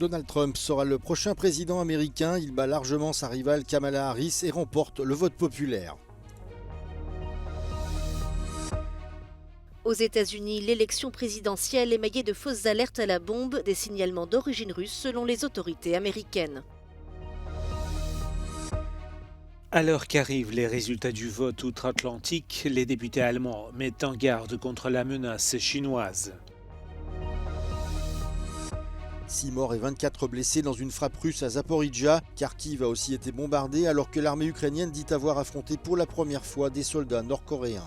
Donald Trump sera le prochain président américain. Il bat largement sa rivale Kamala Harris et remporte le vote populaire. Aux États-Unis, l'élection présidentielle émaillée de fausses alertes à la bombe, des signalements d'origine russe selon les autorités américaines. Alors qu'arrivent les résultats du vote outre-Atlantique, les députés allemands mettent en garde contre la menace chinoise. 6 morts et 24 blessés dans une frappe russe à Zaporijjia. Kharkiv a aussi été bombardé alors que l'armée ukrainienne dit avoir affronté pour la première fois des soldats nord-coréens.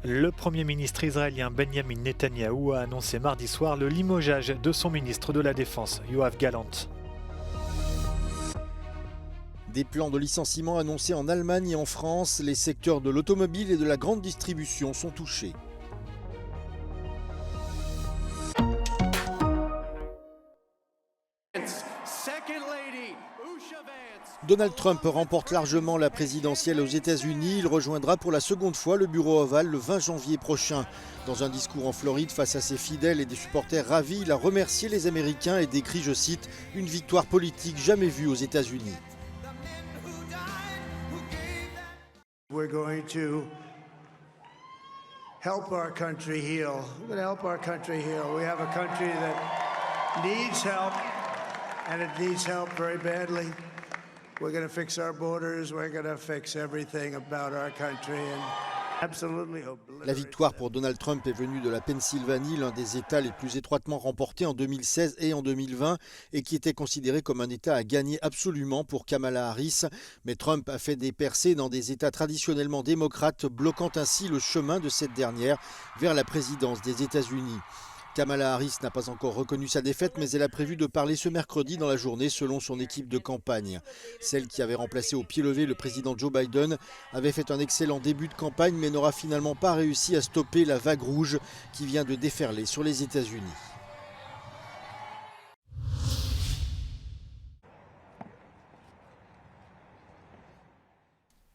Le Premier ministre israélien Benjamin Netanyahou a annoncé mardi soir le limogeage de son ministre de la Défense, Yoav Gallant. Des plans de licenciement annoncés en Allemagne et en France. Les secteurs de l'automobile et de la grande distribution sont touchés. Donald Trump remporte largement la présidentielle aux États-Unis. Il rejoindra pour la seconde fois le bureau ovale le 20 janvier prochain. Dans un discours en Floride face à ses fidèles et des supporters ravis, il a remercié les Américains et décrit, je cite, « une victoire politique jamais vue aux États-Unis ». We're going to help our country heal. We're going to help our country heal. We have a country that needs help, and it needs help very badly. We're going to fix our borders. We're going to fix everything about our country. And La victoire pour Donald Trump est venue de la Pennsylvanie, l'un des États les plus étroitement remportés en 2016 et en 2020 et qui était considéré comme un État à gagner absolument pour Kamala Harris. Mais Trump a fait des percées dans des États traditionnellement démocrates, bloquant ainsi le chemin de cette dernière vers la présidence des États-Unis. Kamala Harris n'a pas encore reconnu sa défaite, mais elle a prévu de parler ce mercredi dans la journée selon son équipe de campagne. Celle qui avait remplacé au pied levé le président Joe Biden avait fait un excellent début de campagne, mais n'aura finalement pas réussi à stopper la vague rouge qui vient de déferler sur les États-Unis.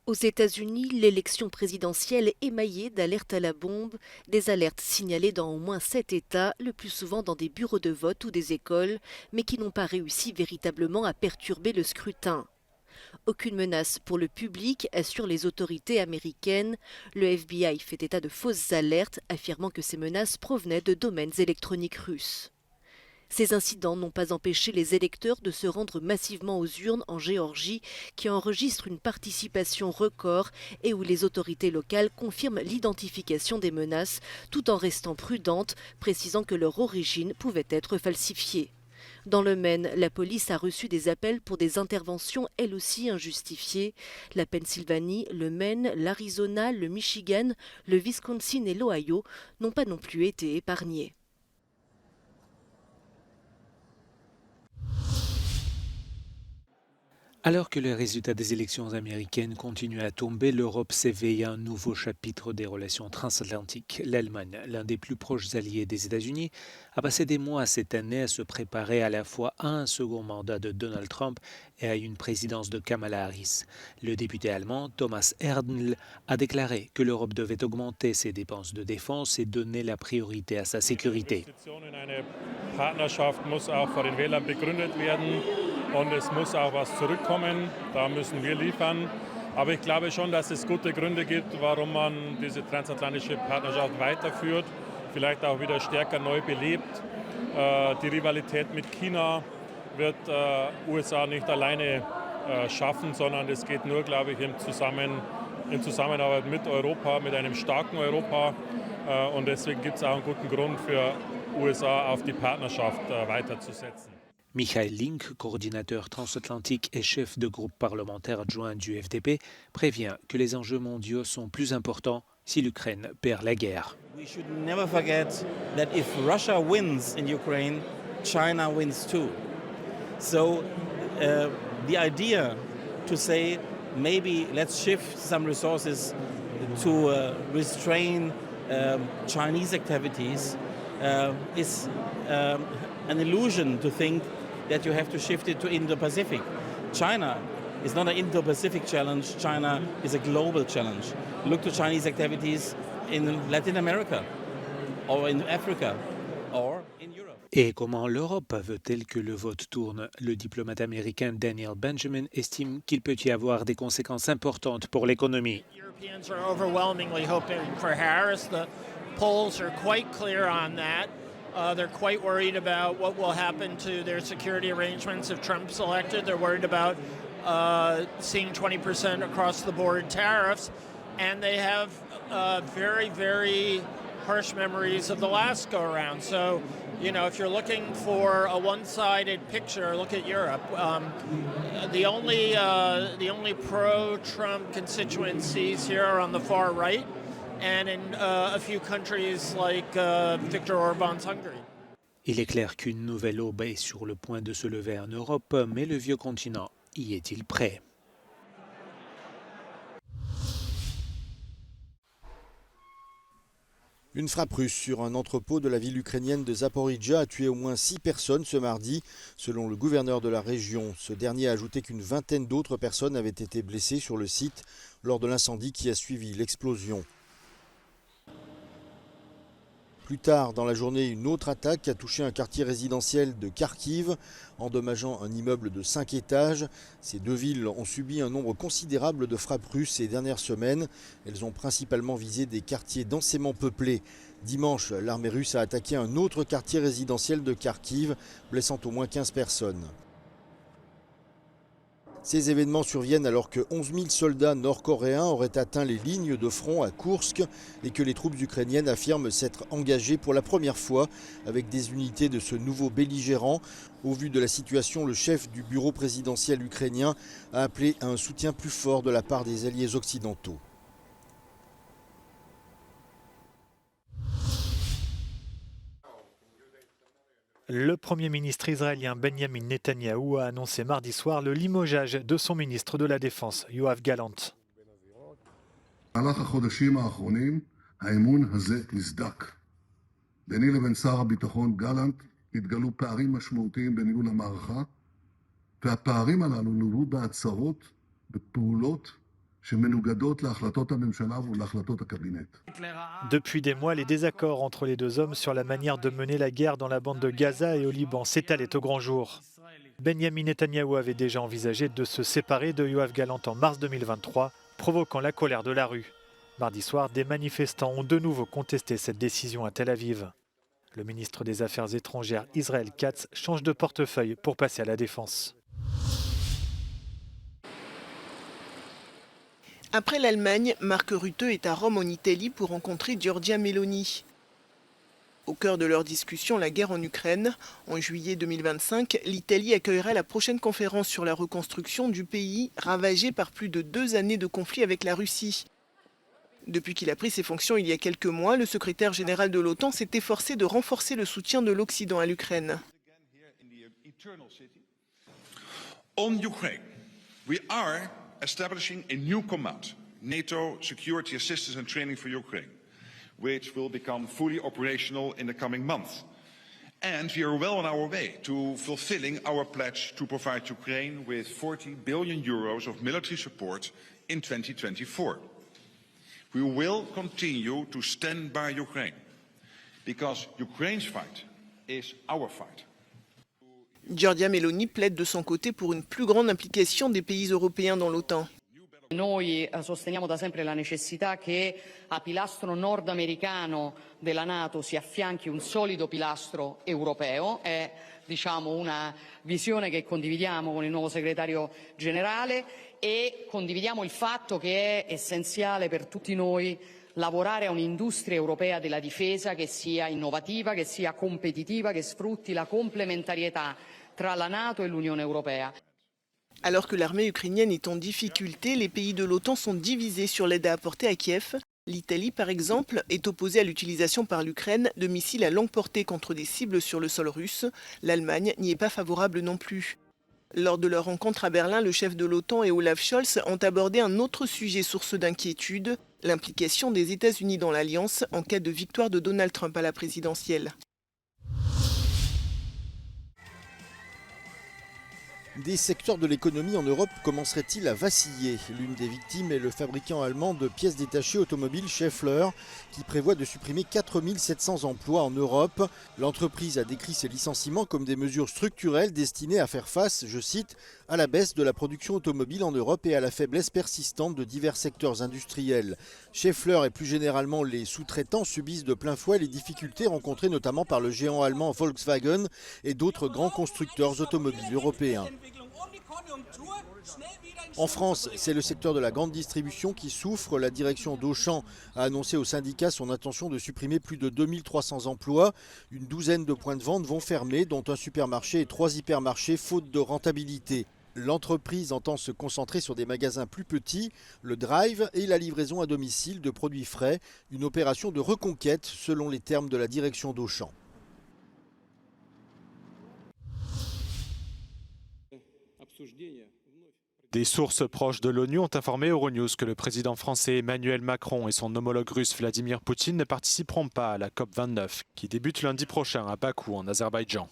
Aux États-Unis, l'élection présidentielle est émaillée d'alertes à la bombe, des alertes signalées dans au moins 7 États, le plus souvent dans des bureaux de vote ou des écoles, mais qui n'ont pas réussi véritablement à perturber le scrutin. Aucune menace pour le public, assurent les autorités américaines. Le FBI fait état de fausses alertes, affirmant que ces menaces provenaient de domaines électroniques russes. Ces incidents n'ont pas empêché les électeurs de se rendre massivement aux urnes en Géorgie, qui enregistre une participation record et où les autorités locales confirment l'identification des menaces, tout en restant prudentes, précisant que leur origine pouvait être falsifiée. Dans le Maine, la police a reçu des appels pour des interventions elles aussi injustifiées. La Pennsylvanie, le Maine, l'Arizona, le Michigan, le Wisconsin et l'Ohio n'ont pas non plus été épargnés. Alors que les résultats des élections américaines continuent à tomber, l'Europe s'éveille à un nouveau chapitre des relations transatlantiques. L'Allemagne, l'un des plus proches alliés des États-Unis, a passé des mois cette année à se préparer à la fois à un second mandat de Donald Trump et à une présidence de Kamala Harris. Le député allemand Thomas Erdl a déclaré que l'Europe devait augmenter ses dépenses de défense et donner la priorité à sa sécurité. Und es muss auch was zurückkommen, da müssen wir liefern. Aber ich glaube schon, dass es gute Gründe gibt, warum man diese transatlantische Partnerschaft weiterführt, vielleicht auch wieder stärker neu belebt. Die Rivalität mit China wird USA nicht alleine schaffen, sondern es geht nur, glaube ich, in Zusammenarbeit mit Europa, mit einem starken Europa. Und deswegen gibt es auch einen guten Grund für USA auf die Partnerschaft weiterzusetzen. Michael Link, coordinateur transatlantique et chef de groupe parlementaire adjoint du FDP, prévient que les enjeux mondiaux sont plus importants si l'Ukraine perd la guerre. We should never forget that if Russia wins in Ukraine, China wins too. So the idea to say maybe let's shift some resources to restrain Chinese activities is an illusion to think that you have to shift it to Indo-Pacific. China is not an Indo-Pacific challenge. China is a global challenge. Look to Chinese activities in Latin America or in Africa or in Et comment l'Europe veut-elle que le vote tourne? Le diplomate américain Daniel Benjamin estime qu'il peut y avoir des conséquences importantes pour l'économie. Europeans are overwhelmingly hoping for Harris. The polls are quite clear on that. They're quite worried about what will happen to their security arrangements if Trump's elected. They're worried about seeing 20% across the board tariffs. And they have very, very harsh memories of the last go around. So, you know, if you're looking for a one-sided picture, look at Europe. The only pro-Trump constituencies here are on the far right, and in a few countries like Viktor Orban's Hungary. Il est clair qu'une nouvelle aube est sur le point de se lever en Europe, mais le vieux continent y est-il prêt? Une frappe russe sur un entrepôt de la ville ukrainienne de Zaporijia a tué au moins 6 personnes ce mardi, selon le gouverneur de la région. Ce dernier a ajouté qu'une vingtaine d'autres personnes avaient été blessées sur le site lors de l'incendie qui a suivi l'explosion. Plus tard dans la journée, une autre attaque a touché un quartier résidentiel de Kharkiv, endommageant un immeuble de 5 étages. Ces deux villes ont subi un nombre considérable de frappes russes ces dernières semaines. Elles ont principalement visé des quartiers densément peuplés. Dimanche, l'armée russe a attaqué un autre quartier résidentiel de Kharkiv, blessant au moins 15 personnes. Ces événements surviennent alors que 11 000 soldats nord-coréens auraient atteint les lignes de front à Koursk et que les troupes ukrainiennes affirment s'être engagées pour la première fois avec des unités de ce nouveau belligérant. Au vu de la situation, le chef du bureau présidentiel ukrainien a appelé à un soutien plus fort de la part des alliés occidentaux. Le Premier ministre israélien Benjamin Netanyahou a annoncé mardi soir le limogeage de son ministre de la Défense, Yoav Gallant. במהלך החודשים האחרונים האמון הזה נסדק. ביני לבין שר הביטחון גלנט התגלו פערים משמעותיים בניהול המערכה, והפערים הללו נולדו בהצהרות, בפעולות שמנוגדות להחלטות הממשלה ולהחלטות הקבינט. Depuis des mois, les désaccords entre les deux hommes sur la manière de mener la guerre dans la bande de Gaza et au Liban s'étalaient au grand jour. Benjamin Netanyahou avait déjà envisagé de se séparer de Yoav Gallant en mars 2023, provoquant la colère de la rue. Mardi soir, des manifestants ont de nouveau contesté cette décision à Tel Aviv. Le ministre des Affaires étrangères Israël Katz change de portefeuille pour passer à la défense. Après l'Allemagne, Mark Rutte est à Rome en Italie pour rencontrer Giorgia Meloni. Au cœur de leur discussion, la guerre en Ukraine. En juillet 2025, l'Italie accueillera la prochaine conférence sur la reconstruction du pays ravagé par plus de 2 années de conflit avec la Russie. Depuis qu'il a pris ses fonctions il y a quelques mois, le secrétaire général de l'OTAN s'est efforcé de renforcer le soutien de l'Occident à l'Ukraine. On Ukraine, we are establishing a new command, NATO Security Assistance and Training for Ukraine, which will become fully operational in the coming months. And we are well on our way to fulfilling our pledge to provide Ukraine with 40 billion euros of military support in 2024. We will continue to stand by Ukraine, because Ukraine's fight is our fight. Giorgia Meloni plaide de son côté pour une plus grande implication des pays européens dans l'OTAN. Noi sosteniamo da sempre la necessità che a pilastro nordamericano della NATO si affianchi un solido pilastro europeo. È una visione che condividiamo con il nuovo segretario generale e condividiamo il fatto che è essenziale per tutti noi lavorare a un'industria europea della difesa che sia innovativa, che sia competitiva, che sfrutti la complementarietà tra la NATO e l'Unione Europea. Alors que l'armée ukrainienne est en difficulté, les pays de l'OTAN sont divisés sur l'aide à apporter à Kiev. L'Italie, par exemple, est opposée à l'utilisation par l'Ukraine de missiles à longue portée contre des cibles sur le sol russe. L'Allemagne n'y est pas favorable non plus. Lors de leur rencontre à Berlin, le chef de l'OTAN et Olaf Scholz ont abordé un autre sujet source d'inquiétude, l'implication des États-Unis dans l'Alliance en cas de victoire de Donald Trump à la présidentielle. Des secteurs de l'économie en Europe commenceraient-ils à vaciller? L'une des victimes est le fabricant allemand de pièces détachées automobiles Schaeffler, qui prévoit de supprimer 4700 emplois en Europe. L'entreprise a décrit ces licenciements comme des mesures structurelles destinées à faire face, je cite, à la baisse de la production automobile en Europe et à la faiblesse persistante de divers secteurs industriels. Schaeffler et plus généralement les sous-traitants subissent de plein fouet les difficultés rencontrées notamment par le géant allemand Volkswagen et d'autres grands constructeurs automobiles européens. En France, c'est le secteur de la grande distribution qui souffre. La direction d'Auchan a annoncé aux syndicats son intention de supprimer plus de 2300 emplois. Une douzaine de points de vente vont fermer, dont un supermarché et 3 hypermarchés, faute de rentabilité. L'entreprise entend se concentrer sur des magasins plus petits, le drive et la livraison à domicile de produits frais, une opération de reconquête selon les termes de la direction d'Auchan. Des sources proches de l'ONU ont informé Euronews que le président français Emmanuel Macron et son homologue russe Vladimir Poutine ne participeront pas à la COP29, qui débute lundi prochain à Bakou en Azerbaïdjan.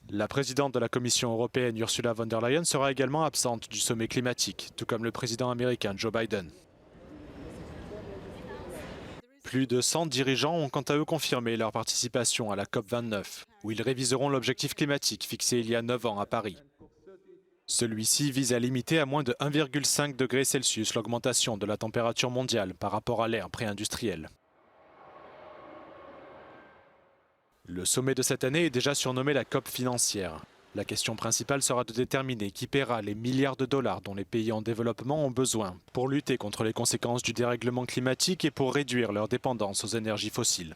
La présidente de la Commission européenne Ursula von der Leyen sera également absente du sommet climatique, tout comme le président américain Joe Biden. Plus de 100 dirigeants ont quant à eux confirmé leur participation à la COP29, où ils réviseront l'objectif climatique fixé il y a 9 ans à Paris. Celui-ci vise à limiter à moins de 1,5 degré Celsius l'augmentation de la température mondiale par rapport à l'ère pré-industrielle. Le sommet de cette année est déjà surnommé la COP financière. La question principale sera de déterminer qui paiera les milliards de dollars dont les pays en développement ont besoin pour lutter contre les conséquences du dérèglement climatique et pour réduire leur dépendance aux énergies fossiles.